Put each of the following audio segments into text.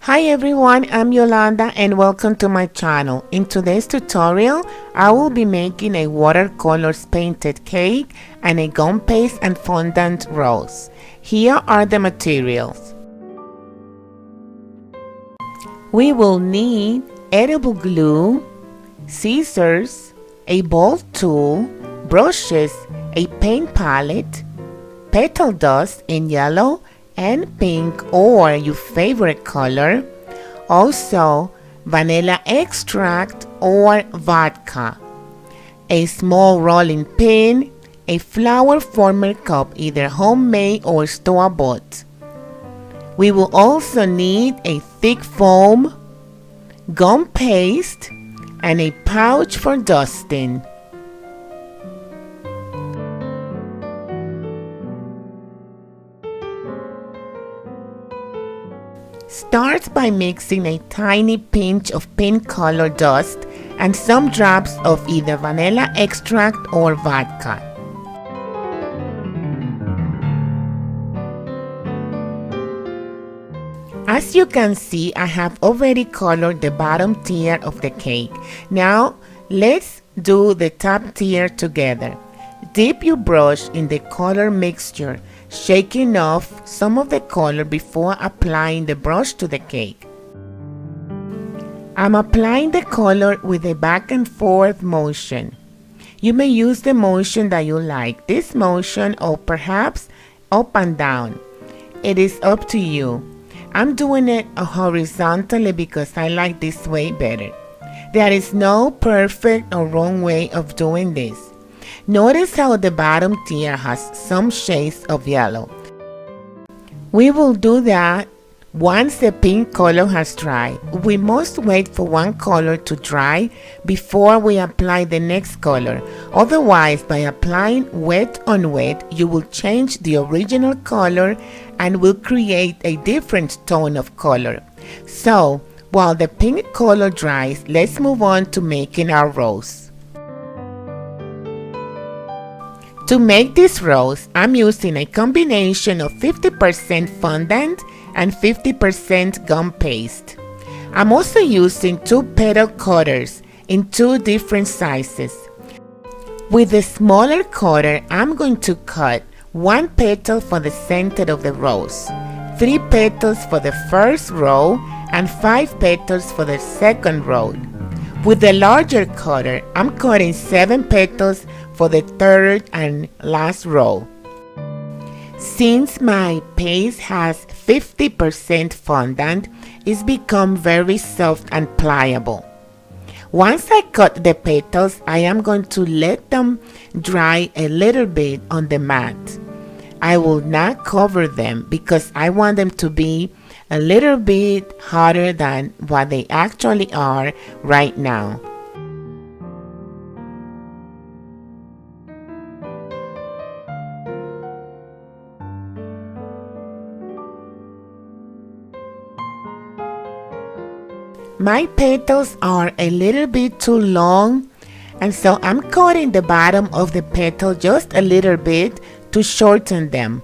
Hi everyone, I'm Yolanda and welcome to my channel. In today's tutorial, I will be making a watercolors painted cake and a gum paste and fondant rose. Here are the materials. We will need edible glue, scissors, a ball tool, brushes, a paint palette, petal dust in yellow and pink or your favorite color, also vanilla extract or vodka, a small rolling pin, a flower former cup, either homemade or store-bought. We will also need a thick foam, gum paste, and a pouch for dusting. Start by mixing a tiny pinch of pink color dust and some drops of either vanilla extract or vodka. As you can see, I have already colored the bottom tier of the cake. Now let's do the top tier together. Dip your brush in the color mixture, shaking off some of the color before applying the brush to the cake. I'm applying the color with a back and forth motion. You may use the motion that you like, this motion or perhaps up and down. It is up to you. I'm doing it horizontally because I like this way better. There is no perfect or wrong way of doing this. Notice how the bottom tier has some shades of yellow. We will do that once the pink color has dried. We must wait for one color to dry before we apply the next color. Otherwise, by applying wet on wet, you will change the original color and will create a different tone of color. So, while the pink color dries, let's move on to making our rose. To make this rose, I'm using a combination of 50% fondant and 50% gum paste. I'm also using two petal cutters in two different sizes. With the smaller cutter, I'm going to cut one petal for the center of the rose, 3 petals for the first row, and 5 petals for the second row. With the larger cutter, I'm cutting 7 petals for the third and last row. Since my paste has 50% fondant, it's become very soft and pliable. Once I cut the petals, I am going to let them dry a little bit on the mat. I will not cover them because I want them to be a little bit hotter than what they actually are right now. My petals are a little bit too long, and so I'm cutting the bottom of the petal just a little bit to shorten them.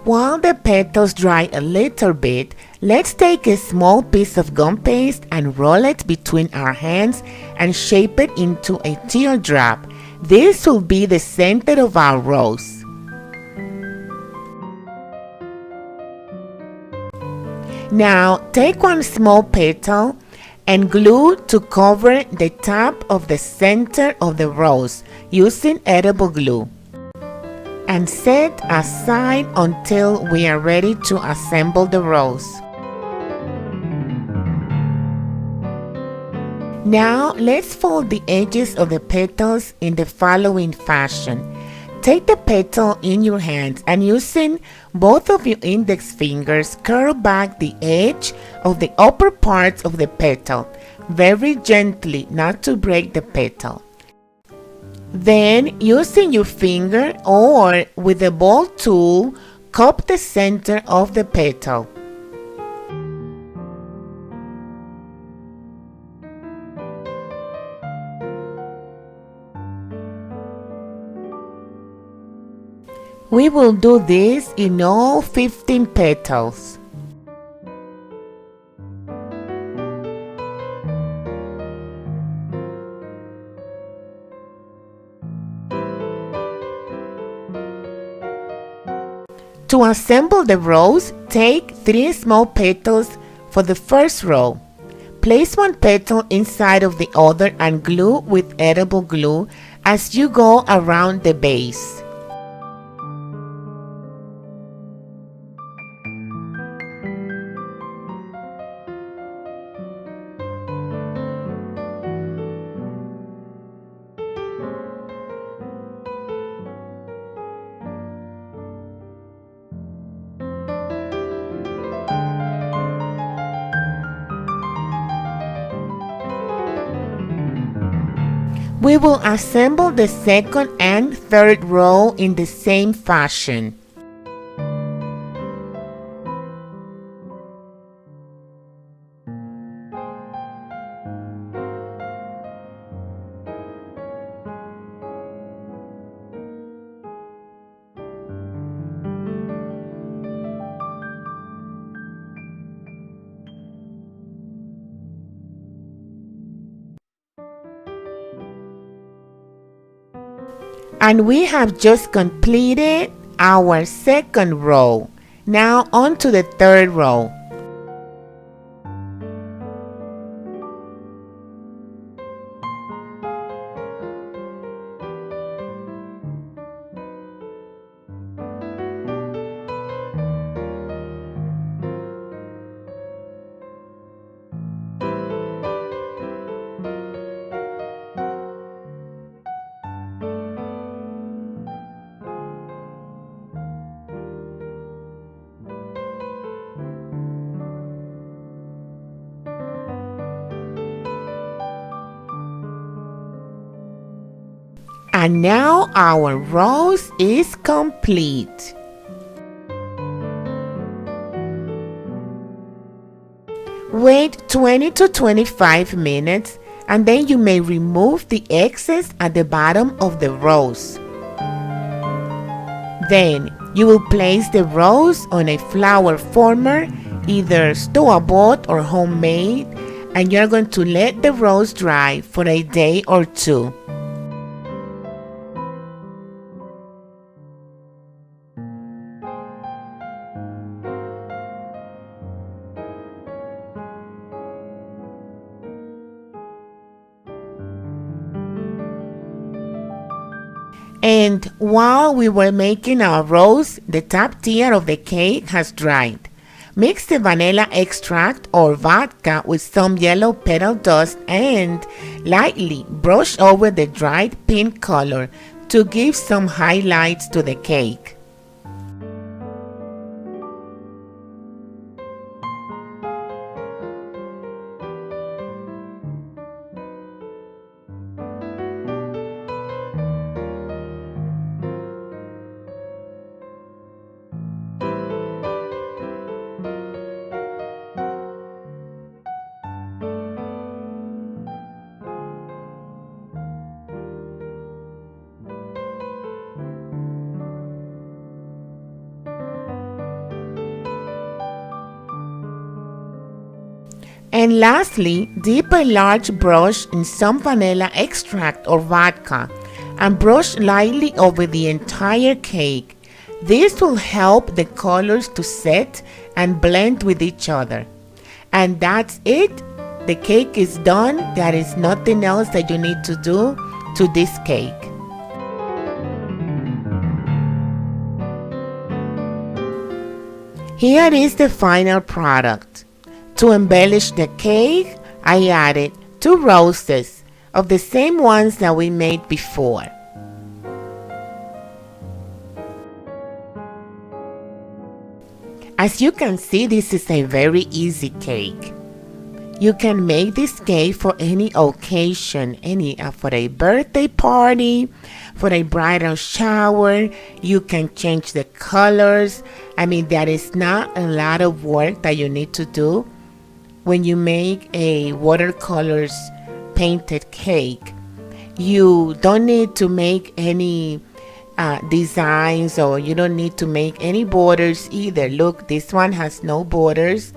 While the petals dry a little bit, let's take a small piece of gum paste and roll it between our hands and shape it into a teardrop. This will be the center of our rose. Now take one small petal and glue to cover the top of the center of the rose using edible glue, and set aside until we are ready to assemble the rose. Now let's fold the edges of the petals in the following fashion. Take the petal in your hands and using both of your index fingers, curl back the edge of the upper parts of the petal, very gently, not to break the petal. Then, using your finger or with the ball tool, cup the center of the petal. We will do this in all 15 petals. To assemble the rose, take 3 small petals for the first row. Place one petal inside of the other and glue with edible glue as you go around the base. We will assemble the second and third row in the same fashion. And we have just completed our second row. Now on to the third row. And now our rose is complete. Wait 20 to 25 minutes and then you may remove the excess at the bottom of the rose. Then you will place the rose on a flower former, either store-bought or homemade, and you're going to let the rose dry for a day or two. And while we were making our rose, the top tier of the cake has dried. Mix the vanilla extract or vodka with some yellow petal dust and lightly brush over the dried pink color to give some highlights to the cake. And lastly, dip a large brush in some vanilla extract or vodka and brush lightly over the entire cake. This will help the colors to set and blend with each other. And that's it. The cake is done. There is nothing else that you need to do to this cake. Here is the final product. To embellish the cake, I added 2 roses of the same ones that we made before. As you can see, this is a very easy cake. You can make this cake for any occasion, for a birthday party, for a bridal shower. You can change the colors. There is not a lot of work that you need to do when you make a watercolors painted cake. You don't need to make any designs, or you don't need to make any borders either. Look, this one has no borders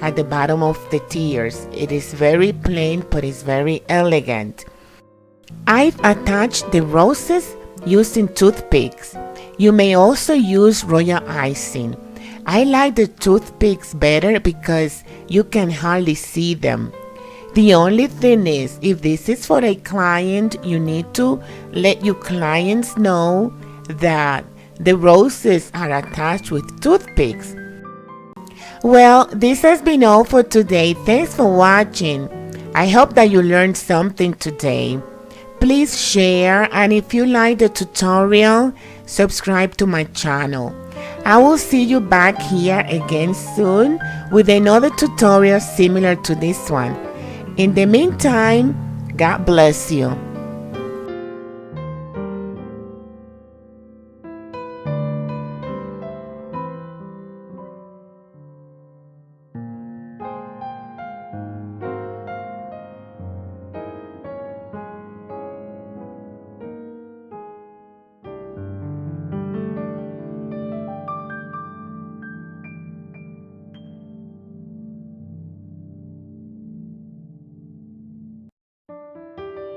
at the bottom of the tears. It is very plain, but it's very elegant. I've attached the roses using toothpicks. You may also use royal icing. I like the toothpicks better because you can hardly see them. The only thing is, if this is for a client, you need to let your clients know that the roses are attached with toothpicks. Well, this has been all for today. Thanks for watching. I hope that you learned something today. Please share, and if you like the tutorial, subscribe to my channel. I will see you back here again soon with another tutorial similar to this one. In the meantime, God bless you.